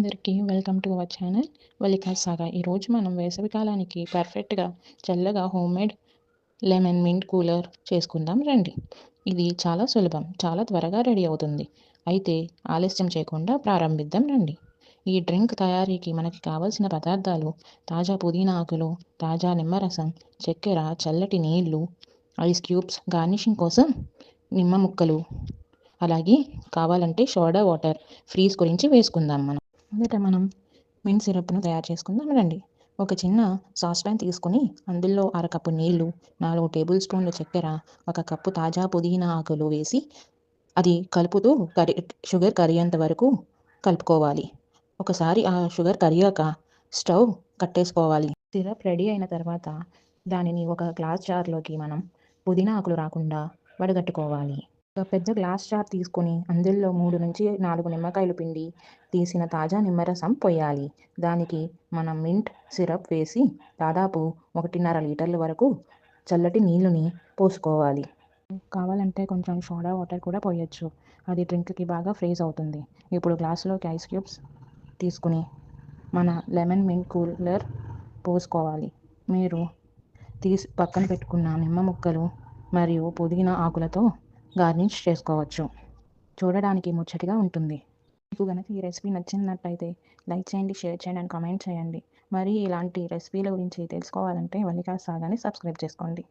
అందరికీ welcome to our channel వల్లికా సాగా. ఈరోజు మనం వేసవి కాలానికి పర్ఫెక్ట్గా చల్లగా హోమ్మేడ్ లెమన్ మింట్ కూలర్ చేసుకుందాం రండి. ఇది చాలా సులభం, చాలా త్వరగా రెడీ అవుతుంది. అయితే ఆలస్యం చేయకుండా ప్రారంభిద్దాం రండి. ఈ డ్రింక్ తయారీకి మనకి కావలసిన పదార్థాలు: తాజా పుదీనా ఆకులు, తాజా నిమ్మరసం, చక్కెర, చల్లటి నీళ్లు, ఐస్ క్యూబ్స్, గార్నిషింగ్ కోసం నిమ్మ ముక్కలు, అలాగే కావాలంటే సోడా వాటర్ ఫ్రీజ్ గురించి వేసుకుందాం. మొదట మనం మింట్ సిరప్ను తయారు చేసుకుందాం రండి. ఒక చిన్న సాస్ ప్యాన్ తీసుకుని అందులో అరకప్పు నీళ్లు, 4 టేబుల్ స్పూన్ల చక్కెర, 1 కప్పు తాజా పుదీనా ఆకులు వేసి అది కలుపుతూ షుగర్ కరిగేంత వరకు కలుపుకోవాలి. ఒకసారి ఆ షుగర్ కరిగాక స్టవ్ కట్టేసుకోవాలి. సిరప్ రెడీ అయిన తర్వాత దానిని ఒక గ్లాస్ జార్లోకి మనం పుదీనా ఆకులు రాకుండా వడగట్టుకోవాలి. ఒక పెద్ద గ్లాస్ జార్ తీసుకొని అందులో 3 నుంచి 4 నిమ్మకాయలు పిండి తీసిన తాజా నిమ్మరసం పోయాలి. దానికి మనం మింట్ సిరప్ వేసి దాదాపు 1.5 లీటర్ల వరకు చల్లటి నీళ్ళని పోసుకోవాలి. కావాలంటే కొంచెం సోడా వాటర్ కూడా పోయొచ్చు. అది డ్రింక్కి బాగా ఫ్రీజ్ అవుతుంది. ఇప్పుడు గ్లాసులోకి ఐస్ క్యూబ్స్ తీసుకుని మన లెమన్ మింట్ కూలర్ పోసుకోవాలి. మీరు పక్కన పెట్టుకున్న నిమ్మ ముక్కలు మరియు పుదీనా ఆకులతో గార్నిష్ చేసుకోవచ్చు. చూడడానికి ముచ్చటగా ఉంటుంది. మీకు కనుక ఈ రెసిపీ నచ్చినట్లయితే లైక్ చేయండి, షేర్ చేయండి అండ్ కామెంట్ చేయండి. మరి ఇలాంటి రెసిపీల గురించి తెలుసుకోవాలంటే వల్లికా సాగాని సబ్స్క్రైబ్ చేసుకోండి.